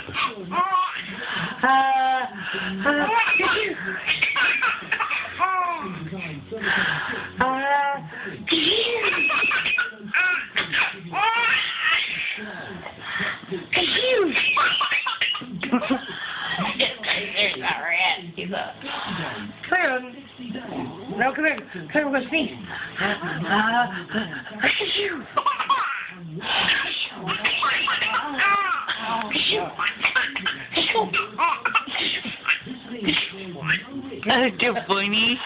There's our rat. He's up. Come here. No, come here. Come here, we're going to sneeze. That's too funny.